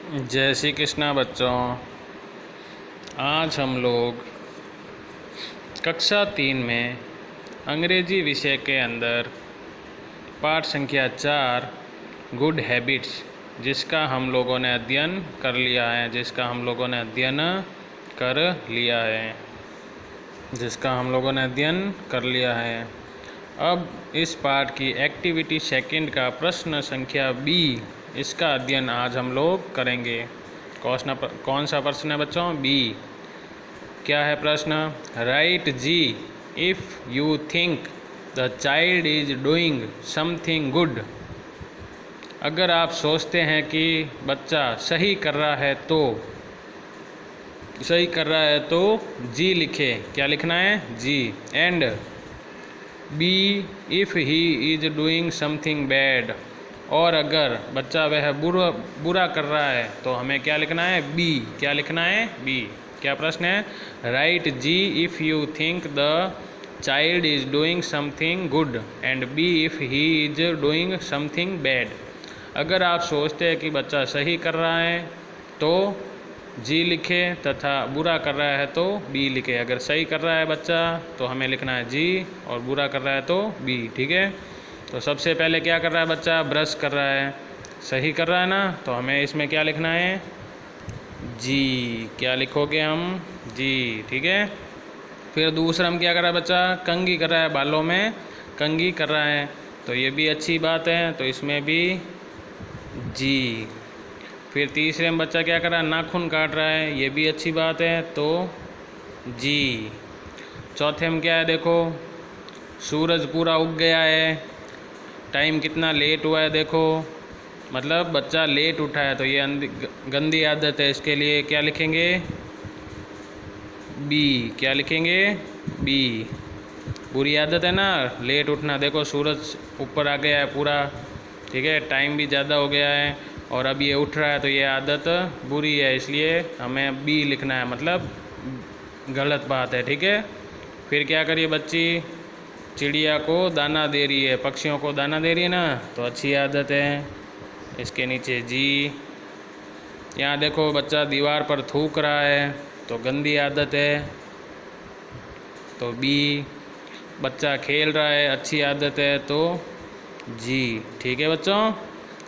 जय श्री कृष्णा बच्चों। आज हम लोग कक्षा 3 में अंग्रेजी विषय के अंदर पाठ संख्या 4 गुड हैबिट्स जिसका हम लोगों ने अध्ययन कर लिया है अब इस पाठ की एक्टिविटी सेकंड का प्रश्न संख्या बी, इसका अध्ययन आज हम लोग करेंगे। कौन सा प्रश्न है बच्चों? बी। क्या है प्रश्न? Write G if you think the child is doing something good. अगर आप सोचते हैं कि बच्चा सही कर रहा है तो जी लिखे। क्या लिखना है? जी। And B if he is doing something bad. और अगर बच्चा वह बुरा कर रहा है तो हमें क्या लिखना है? बी। क्या लिखना है? बी। क्या प्रश्न है? Write G if you think the child is doing something good and B if he is doing something bad. अगर आप सोचते हैं कि बच्चा सही कर रहा है तो जी लिखे तथा बुरा कर रहा है तो बी लिखे। अगर सही कर रहा है बच्चा तो हमें लिखना है जी और बुरा कर रहा है तो बी। ठीक है। तो सबसे पहले क्या कर रहा है बच्चा? ब्रश कर रहा है। सही कर रहा है ना, तो हमें इसमें क्या लिखना है? जी। क्या लिखोगे हम? जी। ठीक है। फिर दूसरा हम क्या कर रहा है बच्चा? कंघी कर रहा है, बालों में कंघी कर रहा है, तो ये भी अच्छी बात है, तो इसमें भी जी। फिर तीसरे में बच्चा क्या कर रहा है? नाखून काट रहा है, ये भी अच्छी बात है, तो जी। चौथे में क्या है? देखो, सूरज पूरा उग गया है, टाइम कितना लेट हुआ है देखो, मतलब बच्चा लेट उठा है, तो ये गंदी आदत है, इसके लिए क्या लिखेंगे? बी। क्या लिखेंगे? बी। बुरी आदत है ना लेट उठना। देखो सूरज ऊपर आ गया है पूरा, ठीक है, टाइम भी ज़्यादा हो गया है और अब ये उठ रहा है, तो ये आदत बुरी है, इसलिए हमें बी लिखना है, मतलब गलत बात है। ठीक है। फिर क्या करिए बच्ची? चिड़िया को दाना दे रही है, पक्षियों को दाना दे रही है ना, तो अच्छी आदत है, इसके नीचे जी। यहाँ देखो बच्चा दीवार पर थूक रहा है, तो गंदी आदत है, तो बी। बच्चा खेल रहा है, अच्छी आदत है, तो जी। ठीक है बच्चों।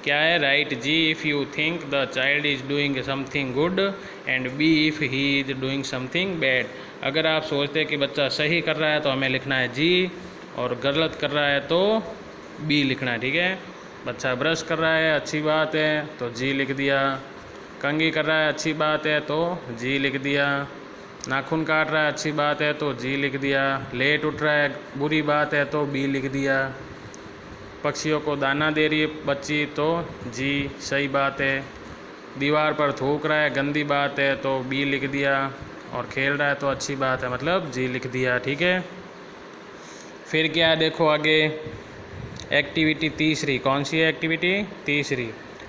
क्या है? Write G if you think the child is doing something good and B if he is doing something bad. अगर आप सोचते हैं कि बच्चा सही कर रहा है तो हमें लिखना है जी और गलत कर रहा है तो बी लिखना है। ठीक है। बच्चा ब्रश कर रहा है, अच्छी बात है, तो जी लिख दिया। कंघी कर रहा है, अच्छी बात है, तो जी लिख दिया। नाखून काट रहा है, अच्छी बात है, तो जी लिख दिया। लेट उठ रहा है, बुरी बात है, तो बी लिख दिया। पक्षियों को दाना दे रही है बच्ची, तो जी सही बात है। दीवार पर थूक रहा है, गंदी बात है, तो बी लिख दिया। और खेल रहा है तो अच्छी बात है, मतलब जी लिख दिया। ठीक है। फिर क्या है देखो आगे, एक्टिविटी तीसरी। कौन सी है एक्टिविटी? तीसरी।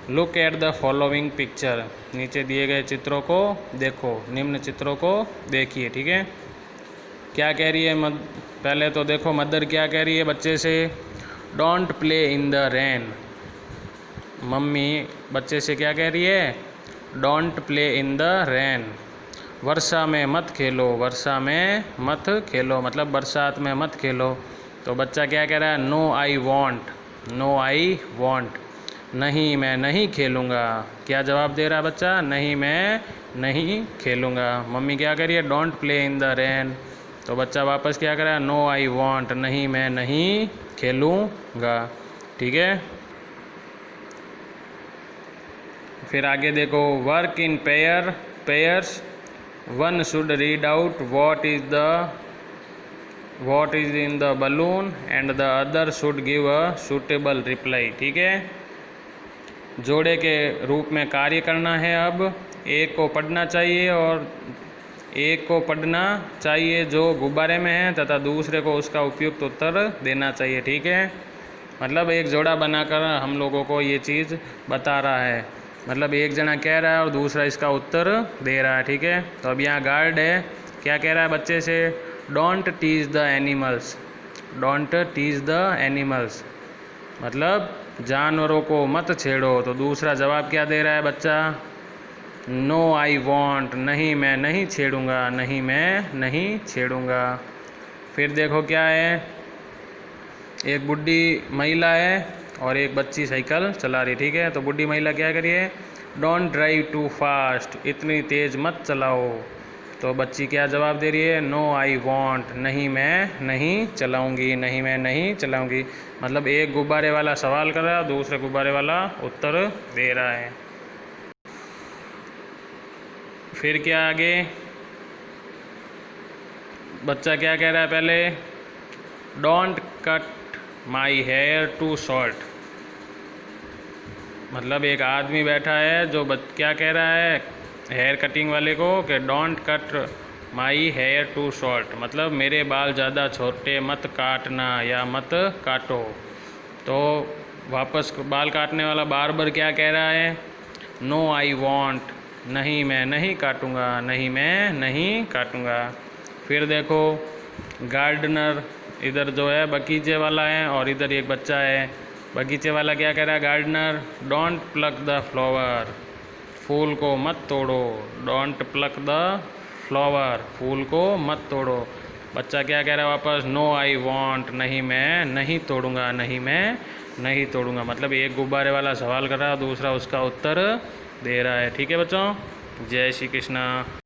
Look at the following picture. नीचे दिए गए चित्रों को देखो, निम्न चित्रों को देखिए। ठीक है। क्या कह रही है? पहले तो देखो मदर क्या कह रही है बच्चे से? Don't play in the rain. Mummy बच्चे से क्या कह रही है? Don't play in the rain. वर्षा में मत खेलो, वर्षा में मत खेलो, मतलब बरसात में मत खेलो। तो बच्चा क्या कह रहा है? No I won't, no I won't, नहीं मैं नहीं खेलूँगा। क्या जवाब दे रहा है बच्चा? नहीं मैं नहीं खेलूँगा। मम्मी क्या कह रही है? Don't play in the rain. तो बच्चा वापस क्या कर रहा है? नो आई वॉन्ट, नहीं मैं नहीं खेलूँगा। ठीक है। फिर आगे देखो, work in pairs, one should read out what is in the balloon and the other should give a suitable reply. ठीक है। जोड़े के रूप में कार्य करना है। अब एक को पढ़ना चाहिए और एक को पढ़ना चाहिए जो गुब्बारे में है, तथा दूसरे को उसका उपयुक्त उत्तर देना चाहिए। ठीक है। मतलब एक जोड़ा बनाकर हम लोगों को ये चीज़ बता रहा है, मतलब एक जना कह रहा है और दूसरा इसका उत्तर दे रहा है। ठीक है। तो अब यहाँ गार्ड है, क्या कह रहा है बच्चे से? Don't tease the animals, don't tease the animals, मतलब जानवरों को मत छेड़ो। तो दूसरा जवाब क्या दे रहा है बच्चा? नो आई वॉन्ट, नहीं मैं नहीं छेड़ूंगा, नहीं मैं नहीं छेड़ूंगा। फिर देखो क्या है, एक बुढ़ी महिला है और एक बच्ची साइकिल चला रही, ठीक है। तो बुढ़ी महिला क्या करिए, डोंट ड्राइव टू फास्ट, इतनी तेज़ मत चलाओ। तो बच्ची क्या जवाब दे रही है, नो आई वॉन्ट, नहीं मैं नहीं चलाऊंगी, नहीं मैं नहीं चलाऊंगी। मतलब एक गुब्बारे वाला सवाल कर रहा है, दूसरे गुब्बारे वाला उत्तर दे रहा है। फिर क्या आगे, बच्चा क्या कह रहा है, पहले don't cut my hair too short. मतलब एक आदमी बैठा है जो क्या कह रहा है हेयर कटिंग वाले को कि don't cut my hair too short, मतलब मेरे बाल ज़्यादा छोटे मत काटना या मत काटो। तो वापस बाल काटने वाला बार बार क्या कह रहा है, नो आई वॉन्ट, नहीं मैं नहीं काटूंगा, नहीं मैं नहीं काटूंगा। फिर देखो गार्डनर, इधर जो है बगीचे वाला है और इधर एक बच्चा है। बगीचे वाला क्या कह रहा है, gardener don't pluck the flower, फूल को मत तोड़ो, डोंट प्लक द फ्लावर, फूल को मत तोड़ो। बच्चा क्या कह रहा है वापस, नो आई वॉन्ट, नहीं मैं नहीं तोड़ूंगा, नहीं मैं नहीं तोड़ूंगा। मतलब एक गुब्बारे वाला सवाल कर रहा है, दूसरा उसका उत्तर दे रहा है। ठीक है बच्चों, जय श्री कृष्णा।